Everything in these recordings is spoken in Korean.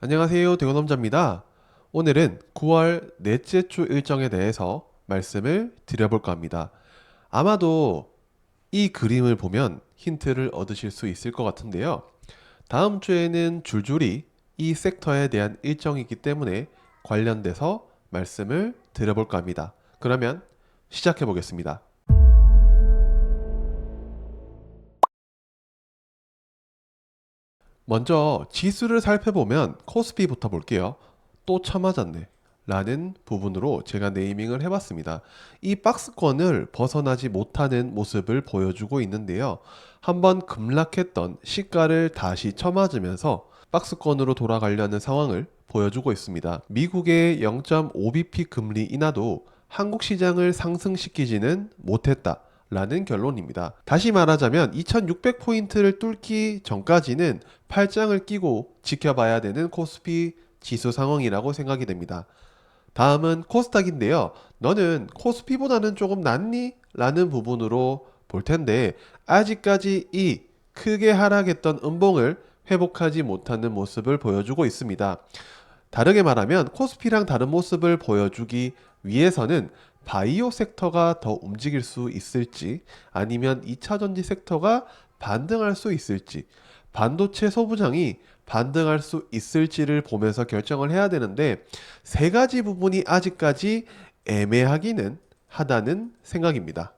안녕하세요. 대건남자입니다. 오늘은 9월 넷째 주 일정에 대해서 말씀을 드려볼까 합니다. 아마도 이 그림을 보면 힌트를 얻으실 수 있을 것 같은데요. 다음 주에는 줄줄이 이 섹터에 대한 일정이기 때문에 관련돼서 말씀을 드려볼까 합니다. 그러면 시작해 보겠습니다. 먼저 지수를 살펴보면 코스피부터 볼게요. 또 처맞았네 라는 부분으로 제가 네이밍을 해봤습니다. 이 박스권을 벗어나지 못하는 모습을 보여주고 있는데요. 한번 급락했던 시가를 다시 쳐맞으면서 박스권으로 돌아가려는 상황을 보여주고 있습니다. 미국의 0.5bp 금리 인하도 한국 시장을 상승시키지는 못했다 라는 결론입니다. 다시 말하자면 2600포인트를 뚫기 전까지는 팔짱을 끼고 지켜봐야 되는 코스피 지수 상황이라고 생각이 됩니다. 다음은 코스닥인데요. 너는 코스피보다는 조금 낫니? 라는 부분으로 볼 텐데 아직까지 이 크게 하락했던 음봉을 회복하지 못하는 모습을 보여주고 있습니다. 다르게 말하면 코스피랑 다른 모습을 보여주기 위해서는 바이오 섹터가 더 움직일 수 있을지 아니면 2차전지 섹터가 반등할 수 있을지 반도체 소부장이 반등할 수 있을지를 보면서 결정을 해야 되는데 세 가지 부분이 아직까지 애매하기는 하다는 생각입니다.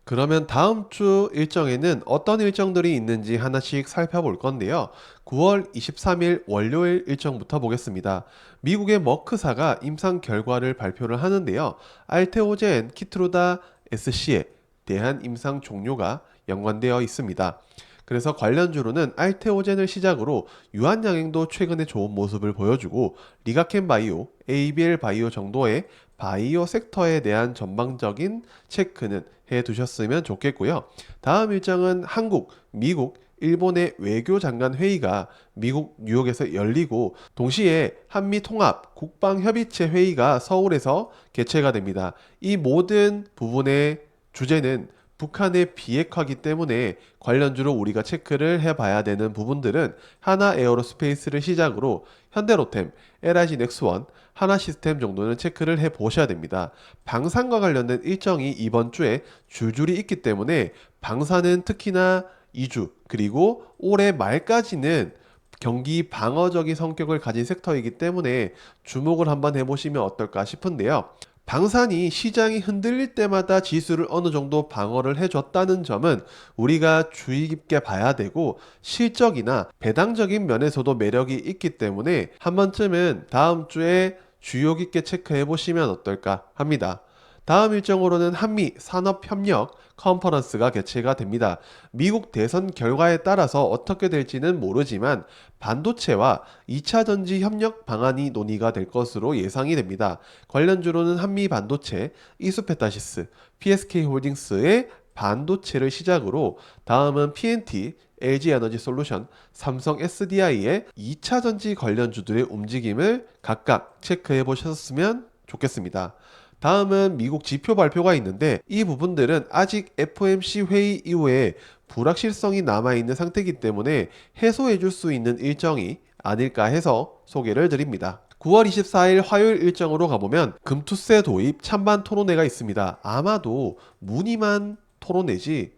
그러면 다음 주 일정에는 어떤 일정들이 있는지 하나씩 살펴볼 건데요. 9월 23일 월요일 일정부터 보겠습니다. 미국의 머크사가 임상 결과를 발표를 하는데요. 알테오젠 키트루다 SC에 대한 임상 종료가 연관되어 있습니다. 그래서 관련주로는 알테오젠을 시작으로 유한양행도 최근에 좋은 모습을 보여주고 리가켄 바이오, ABL 바이오 정도의 바이오 섹터에 대한 전방적인 체크는 해 두셨으면 좋겠고요. 다음 일정은 한국, 미국, 일본의 외교장관 회의가 미국 뉴욕에서 열리고 동시에 한미통합 국방협의체 회의가 서울에서 개최가 됩니다. 이 모든 부분의 주제는 북한의 비핵화기 때문에 관련주로 우리가 체크를 해봐야 되는 부분들은 하나 에어로스페이스를 시작으로 현대로템, LIG 넥스원, 하나시스템 정도는 체크를 해보셔야 됩니다. 방산과 관련된 일정이 이번 주에 줄줄이 있기 때문에 방산은 특히나 2주 그리고 올해 말까지는 경기 방어적인 성격을 가진 섹터이기 때문에 주목을 한번 해보시면 어떨까 싶은데요. 방산이 시장이 흔들릴 때마다 지수를 어느 정도 방어를 해줬다는 점은 우리가 주의 깊게 봐야 되고 실적이나 배당적인 면에서도 매력이 있기 때문에 한 번쯤은 다음 주에 주의 깊게 체크해 보시면 어떨까 합니다. 다음 일정으로는 한미 산업협력 컨퍼런스가 개최가 됩니다. 미국 대선 결과에 따라서 어떻게 될지는 모르지만 반도체와 2차 전지 협력 방안이 논의가 될 것으로 예상이 됩니다. 관련주로는 한미 반도체, 이수페타시스, PSK홀딩스의 반도체를 시작으로 다음은 PNT, LG에너지솔루션, 삼성 SDI의 2차 전지 관련주들의 움직임을 각각 체크해 보셨으면 좋겠습니다. 다음은 미국 지표 발표가 있는데 이 부분들은 아직 FOMC 회의 이후에 불확실성이 남아있는 상태이기 때문에 해소해 줄 수 있는 일정이 아닐까 해서 소개를 드립니다. 9월 24일 화요일 일정으로 가보면 금투세 도입 찬반 토론회가 있습니다. 아마도 문의만 토론회지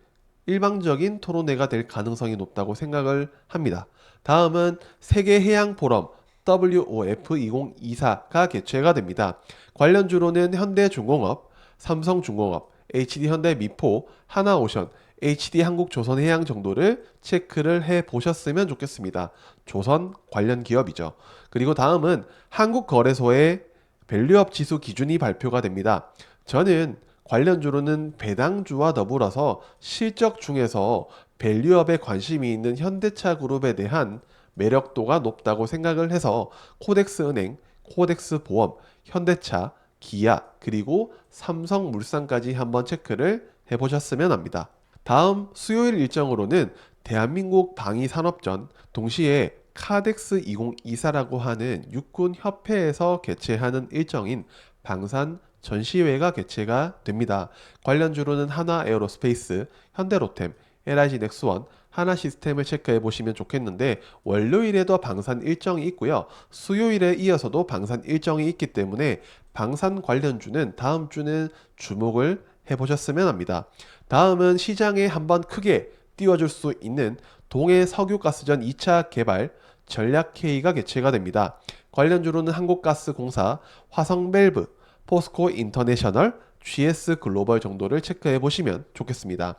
일방적인 토론회가 될 가능성이 높다고 생각을 합니다. 다음은 세계해양포럼 WOF 2024가 개최가 됩니다. 관련주로는 현대중공업, 삼성중공업, HD현대미포, 하나오션, HD한국조선해양 정도를 체크를 해 보셨으면 좋겠습니다. 조선 관련 기업이죠. 그리고 다음은 한국거래소의 밸류업 지수 기준이 발표가 됩니다. 저는 관련주로는 배당주와 더불어서 실적 중에서 밸류업에 관심이 있는 현대차 그룹에 대한 매력도가 높다고 생각을 해서 코덱스은행, 코덱스보험, 현대차, 기아, 그리고 삼성물산까지 한번 체크를 해보셨으면 합니다. 다음 수요일 일정으로는 대한민국 방위산업전, 동시에 카덱스 2024라고 하는 육군협회에서 개최하는 일정인 방산 전시회가 개최가 됩니다. 관련주로는 하나에어로스페이스, 현대로템, LIG 넥스원, 하나 시스템을 체크해 보시면 좋겠는데 월요일에도 방산 일정이 있고요. 수요일에 이어서도 방산 일정이 있기 때문에 방산 관련주는 다음 주는 주목을 해보셨으면 합니다. 다음은 시장에 한번 크게 띄워줄 수 있는 동해 석유가스전 2차 개발 전략회의가 개최가 됩니다. 관련주로는 한국가스공사, 화성밸브, 포스코 인터내셔널, GS 글로벌 정도를 체크해 보시면 좋겠습니다.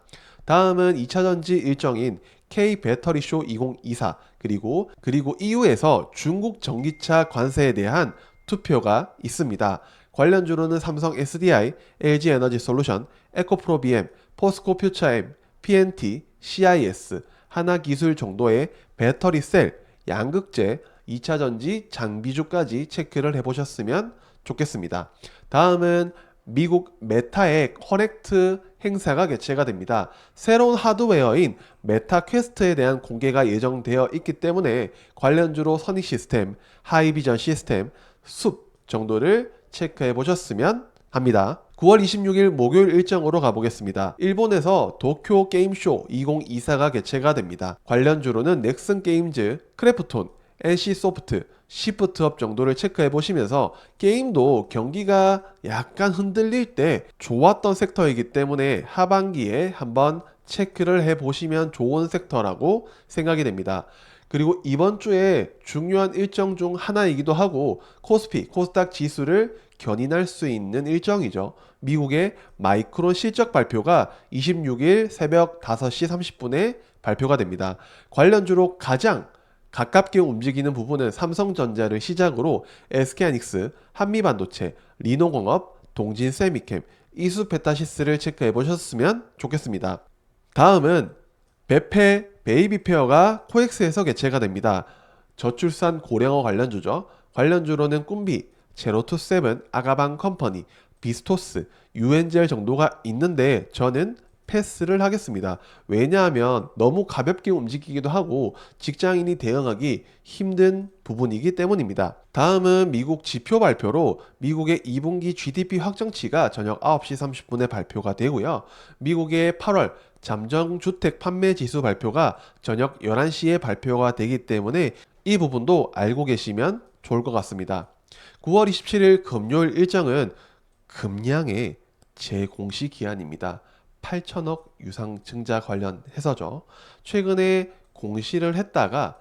다음은 2차전지 일정인 K 배터리쇼 2024 그리고 EU에서 중국 전기차 관세에 대한 투표가 있습니다. 관련주로는 삼성 SDI, LG 에너지 솔루션, 에코프로 BM, 포스코 퓨처엠, PNT, CIS, 하나기술 정도의 배터리 셀, 양극재, 2차전지 장비주까지 체크를 해보셨으면 좋겠습니다. 다음은 미국 메타의 커넥트 행사가 개최가 됩니다. 새로운 하드웨어인 메타 퀘스트에 대한 공개가 예정되어 있기 때문에 관련주로 선익 시스템, 하이비전 시스템, 숲 정도를 체크해 보셨으면 합니다. 9월 26일 목요일 일정으로 가보겠습니다. 일본에서 도쿄 게임쇼 2024가 개최가 됩니다. 관련주로는 넥슨 게임즈, 크래프톤, NC소프트, 시프트업 정도를 체크해 보시면서 게임도 경기가 약간 흔들릴 때 좋았던 섹터이기 때문에 하반기에 한번 체크를 해 보시면 좋은 섹터라고 생각이 됩니다. 그리고 이번 주에 중요한 일정 중 하나이기도 하고 코스피, 코스닥 지수를 견인할 수 있는 일정이죠. 미국의 마이크론 실적 발표가 26일 새벽 5시 30분에 발표가 됩니다. 관련주로 가장 가깝게 움직이는 부분은 삼성전자를 시작으로 SK하이닉스, 한미반도체, 리노공업, 동진세미캠, 이수페타시스를 체크해 보셨으면 좋겠습니다. 다음은 베페 베이비페어가 코엑스에서 개최가 됩니다. 저출산 고령어 관련주죠. 관련주로는 꿈비, 제로투세븐, 아가방 컴퍼니, 비스토스, 유엔젤 정도가 있는데 저는 패스를 하겠습니다. 왜냐하면 너무 가볍게 움직이기도 하고 직장인이 대응하기 힘든 부분이기 때문입니다. 다음은 미국 지표 발표로 미국의 2분기 GDP 확정치가 저녁 9시 30분에 발표가 되고요. 미국의 8월 잠정주택 판매 지수 발표가 저녁 11시에 발표가 되기 때문에 이 부분도 알고 계시면 좋을 것 같습니다. 9월 27일 금요일 일정은 금양의 재공시 기한입니다. 8천억 유상증자 관련해서죠. 최근에 공시를 했다가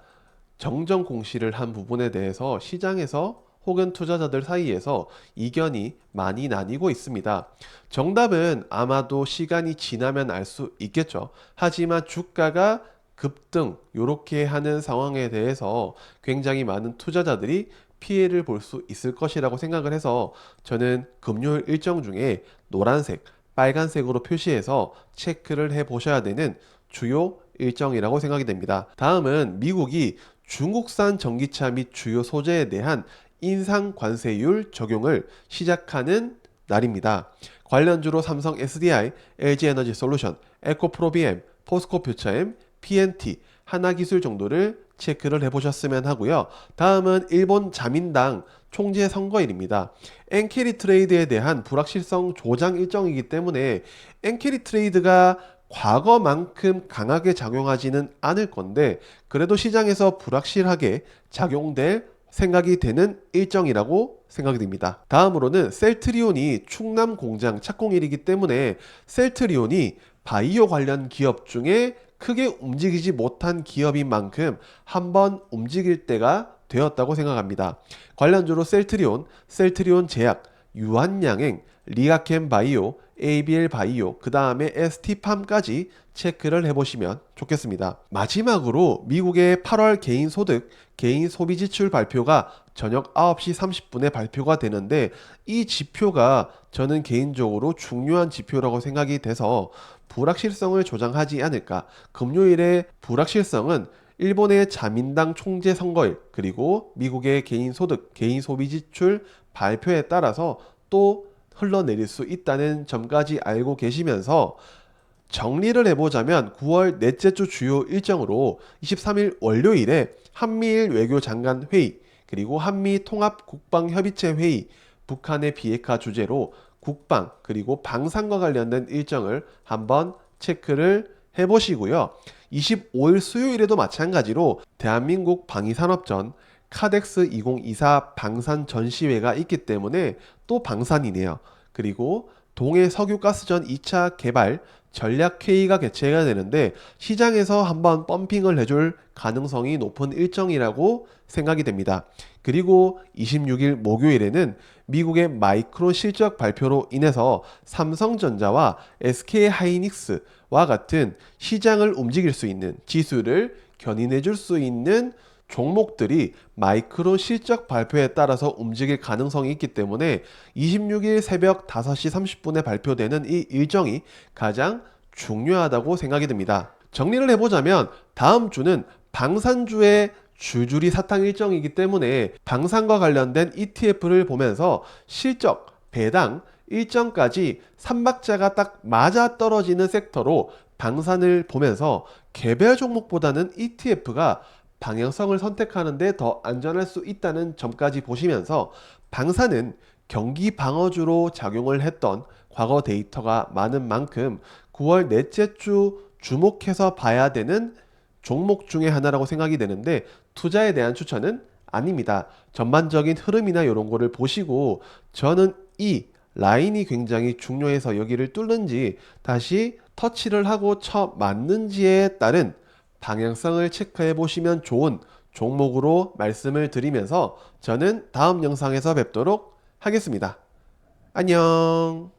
정정 공시를 한 부분에 대해서 시장에서 혹은 투자자들 사이에서 이견이 많이 나뉘고 있습니다. 정답은 아마도 시간이 지나면 알 수 있겠죠. 하지만 주가가 급등 이렇게 하는 상황에 대해서 굉장히 많은 투자자들이 피해를 볼 수 있을 것이라고 생각을 해서 저는 금요일 일정 중에 노란색, 빨간색으로 표시해서 체크를 해 보셔야 되는 주요 일정이라고 생각이 됩니다. 다음은 미국이 중국산 전기차 및 주요 소재에 대한 인상 관세율 적용을 시작하는 날입니다. 관련주로 삼성 SDI, LG 에너지 솔루션, 에코프로 BM, 포스코 퓨처엠, PNT, 하나기술 정도를 체크를 해보셨으면 하고요. 다음은 일본 자민당 총재 선거일입니다. 엔캐리 트레이드에 대한 불확실성 조장 일정이기 때문에 엔캐리 트레이드가 과거만큼 강하게 작용하지는 않을 건데 그래도 시장에서 불확실하게 작용될 생각이 되는 일정이라고 생각이 됩니다. 다음으로는 셀트리온이 충남 공장 착공일이기 때문에 셀트리온이 바이오 관련 기업 중에 크게 움직이지 못한 기업인 만큼 한번 움직일 때가 되었다고 생각합니다. 관련주로 셀트리온, 셀트리온 제약, 유한양행, 리가켄 바이오, ABL 바이오, 그 다음에 ST팜까지 체크를 해보시면 좋겠습니다. 마지막으로 미국의 8월 개인소득, 개인소비지출 발표가 저녁 9시 30분에 발표가 되는데 이 지표가 저는 개인적으로 중요한 지표라고 생각이 돼서 불확실성을 조장하지 않을까. 금요일의 불확실성은 일본의 자민당 총재 선거일 그리고 미국의 개인소득, 개인소비지출 발표에 따라서 또 흘러내릴 수 있다는 점까지 알고 계시면서 정리를 해보자면 9월 넷째 주 주요 일정으로 23일 월요일에 한미일 외교장관 회의 그리고 한미 통합국방협의체 회의 북한의 비핵화 주제로 국방 그리고 방산과 관련된 일정을 한번 체크를 해보시고요. 25일 수요일에도 마찬가지로 대한민국 방위산업전 카덱스 2024 방산 전시회가 있기 때문에 또 방산이네요. 그리고 동해 석유가스전 2차 개발 전략회의가 개최가 되는데 시장에서 한번 펌핑을 해줄 가능성이 높은 일정이라고 생각이 됩니다. 그리고 26일 목요일에는 미국의 마이크론 실적 발표로 인해서 삼성전자와 SK하이닉스와 같은 시장을 움직일 수 있는 지수를 견인해 줄 수 있는 종목들이 마이크론 실적 발표에 따라서 움직일 가능성이 있기 때문에 26일 새벽 5시 30분에 발표되는 이 일정이 가장 중요하다고 생각이 듭니다. 정리를 해보자면 다음 주는 방산주의 줄줄이 사탕 일정이기 때문에 방산과 관련된 ETF를 보면서 실적, 배당, 일정까지 삼박자가 딱 맞아 떨어지는 섹터로 방산을 보면서 개별 종목보다는 ETF가 방향성을 선택하는 데 더 안전할 수 있다는 점까지 보시면서 방산은 경기 방어주로 작용을 했던 과거 데이터가 많은 만큼 9월 넷째 주 주목해서 봐야 되는 종목 중에 하나라고 생각이 되는데 투자에 대한 추천은 아닙니다. 전반적인 흐름이나 이런 거를 보시고 저는 이 라인이 굉장히 중요해서 여기를 뚫는지 다시 터치를 하고 쳐 맞는지에 따른 방향성을 체크해 보시면 좋은 종목으로 말씀을 드리면서 저는 다음 영상에서 뵙도록 하겠습니다. 안녕.